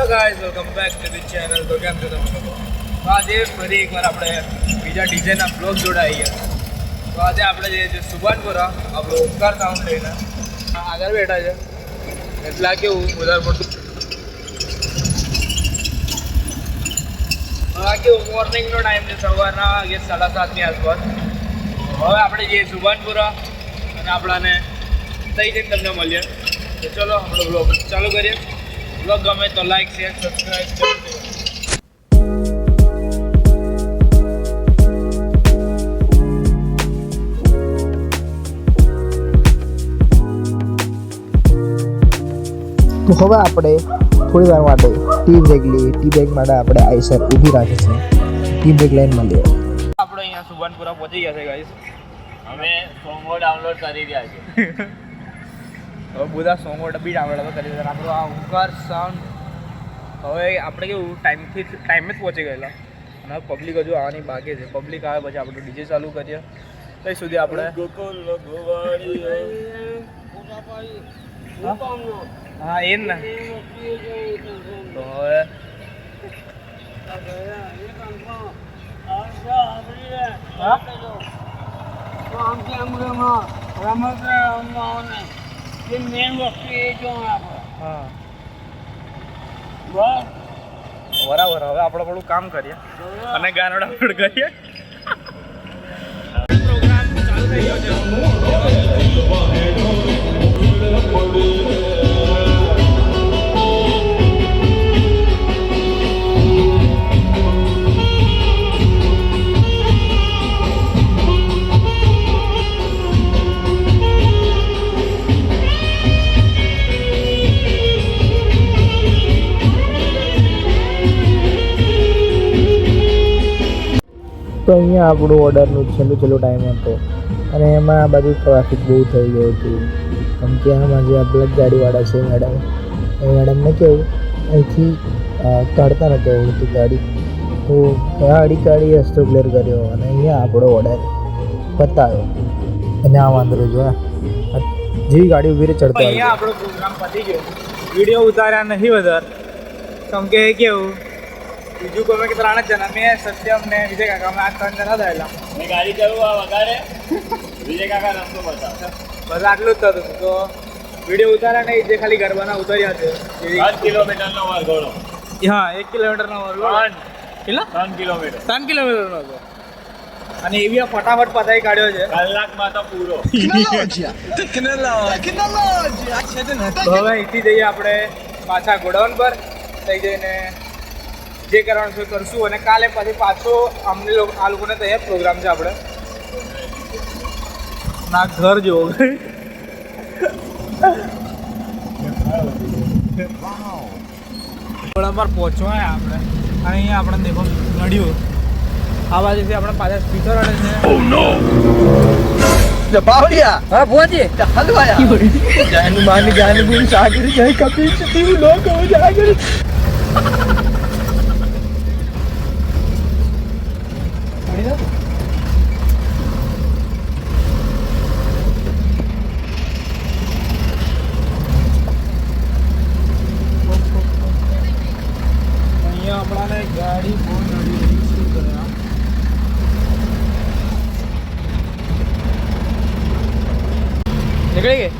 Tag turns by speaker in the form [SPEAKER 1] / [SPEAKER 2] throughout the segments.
[SPEAKER 1] Guys welcome back to the channel. તો કેમ છો તમે લોકો? તો આજે ફરી એકવાર આપણે બીજા ડીજેના બ્લોગ જોડાઈ ગયા. તો આજે આપણે જે સુભાનપુરા આપણો ઓમકાર સાઉન્ડ લઈને આગળ બેઠા છે. એટલા કેવું વધારે પડતું કેવું મોર્નિંગનો ટાઈમ છે, સવારના 7:30ની આસપાસ. હવે આપણે જે સુભાનપુરા અને આપણાને થઈ જઈને તમને મળીએ. તો ચલો આપણો બ્લોગ ચાલુ કરીએ. બ્લોગ ગમે તો લાઈક શેર સબસ્ક્રાઈબ કરો.
[SPEAKER 2] તો હવે આપણે થોડી વાર માટે ટી બ્રેક લઈએ. ટી બ્રેક માટે આપણે આઈસર ઊભી રાખી છે. ટી બ્રેક લઈને મળીએ.
[SPEAKER 1] આપણે અહીંયા સુભાનપુરા પહોંચી ગયા છે ગાઈસ.
[SPEAKER 3] અમે સોંગો ડાઉનલોડ કરી રહ્યા છીએ.
[SPEAKER 1] હવે બધા સોંગો બી ડાઉનલોડ કરી દીધા. આપણો આ ઓમકાર સાઉન્ડ હવે આપણે કેવું ટાઈમે જ પહોંચી ગયેલા અને હવે પબ્લિક હજુ આવવાની બાકી છે. પબ્લિક આવે પછી આપણું ડીજે ચાલુ કરીએ. ત્યાં સુધી આપણે હા એ જ ને. તો હવે બરાબર. હવે આપણે થોડું કામ કરીએ અને ગાનો ડાઉનલોડ કરીએ. પ્રોગ્રામ ચાલુ થઈ ગયો છે.
[SPEAKER 2] તો અહીંયા આપણું ઓર્ડરનું છેલ્લો ટાઈમ હતો અને એમાં આ બાજુ ટ્રાફિક બહુ થઈ ગયું હતું. કેમ કે આમાં જે આ બ્લેક ગાડીવાળા છે મેડમ, એ મેડમને કેવું અહીંથી કાઢતા નહોતું આવડતું ગાડી. તો ગાડી રસ્તો ક્લિયર કર્યો અને અહીંયા આપણો ઓર્ડર પતાવ્યો. અને આ વાંદરો જો જેવી ગાડી ઊભી રહી ચડતો
[SPEAKER 1] અહીંયા આપણો પ્રોગ્રામ પતી ગયો. વિડીયો ઉતાર્યા નહીં વધારે. કેમ કે કેવું બીજું કોઈ કે ત્રણ જ જણા, મેં સત્યમ ને વિજય કાકા, અમે આ 3 જણા થયેલા.
[SPEAKER 3] મેં ગાડી ચાલુ આ વગાડે વિજય કાકા રસ્તો બતાવે.
[SPEAKER 1] બસ આટલું જ થતું હતું. તો વિડીયો ઉતાર્યા નહીં, જે ખાલી ગરબાના ઉતાર્યા છે.
[SPEAKER 3] 3 કિલોમીટરનો વરઘોડો.
[SPEAKER 1] હા 1 કિલોમીટરનો વર્ગ. કેટલા?
[SPEAKER 3] 3 કિલોમીટર.
[SPEAKER 1] 3 કિલોમીટરનો હતો. અને એવી ફટાફટ પતાવી કાઢ્યો છે.
[SPEAKER 3] કલાકમાં તો પૂરો.
[SPEAKER 1] તો હવે અહીંથી જઈએ આપણે પાછા ગોડાઉન પર. થઈ જઈને જે કરવાનું છે કરશું અને કાલે પછી પાછો અમને આ લોકોને તૈયાર પ્રોગ્રામ છે આપણે ના ઘર જેવો. ગોડાઉન પર પહોંચવા આપણે અને અહીંયા આપણે દેખો નડ્યું. આ બાજુથી આપણે પાછા સ્પીકર અડે છે.
[SPEAKER 2] બાવળિયા હા પહોંચી હલવાયા જાની માની જાની બુન સાગરી જય કપી તી લોકો જાગરી.
[SPEAKER 1] અહીંયા આપણાને ગાડી બહુ નડી રહી. શું કરે આ? નીકળી ગઈ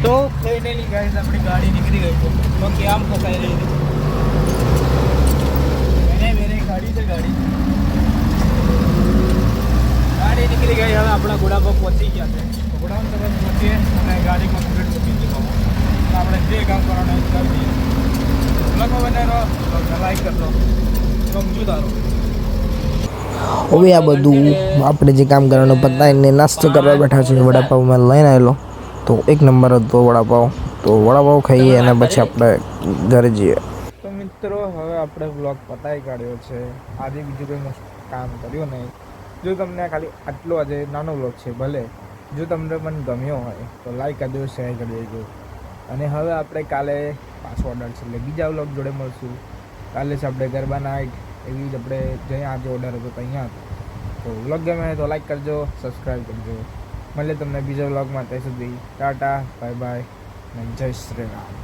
[SPEAKER 1] તો થઈ નહીં ગાઈસ, આપણી ગાડી નીકળી ગઈ. તો કેમ ફસાઈ રહી હતી મેરે ગાડી છે. ગાડી નીકળી ગઈ. હવે આપણા ઘોડા પર પહોંચી ગયા છે. ઘોડામાં તમે પહોંચીએ અને ગાડી કમ્પ્લીટ મૂકી દીધો. આપણે જે કામ કરવાનું એ કરી દઈએ. લખો બનાવો, લાઈક કરજો, સમજુ તારો.
[SPEAKER 2] હવે આ બધું આપણે જે કામ કરવાનું પતાવીને નાસ્તો કરવા બેઠા છે. વડાપાવમાં લઈને આવેલો તો એક નંબર હતો વડાપાવ. તો વડાપાવ ખાઈએ અને પછી આપણે ઘરે જઈએ.
[SPEAKER 1] તો મિત્રો હવે આપણે બ્લોગ પતાવી કાઢ્યો છે. આજે બીજું કંઈ કામ કર્યું નહીં. જો તમને ખાલી આટલો આજે નાનો બ્લોગ છે, ભલે જો તમને પણ ગમ્યો હોય તો લાઈક કરી દેજો, શેર કરી દેજો. અને હવે આપણે કાલે પાછો ઓર્ડર છે એટલે બીજા બ્લોગ જોડે મળશું. કાલે છે આપણે ગરબા નાઇટ. એવી જ આપણે જ્યાં આજે ઓર્ડર હતો ત્યાં હતો. તો વ્લોગ ગમે તો લાઈક કરજો, સબસ્ક્રાઈબ કરજો. મળીએ તમને બીજા વ્લોગમાં. ત્યાં સુધી ટાટા, બાય બાય અને જય શ્રી રામ.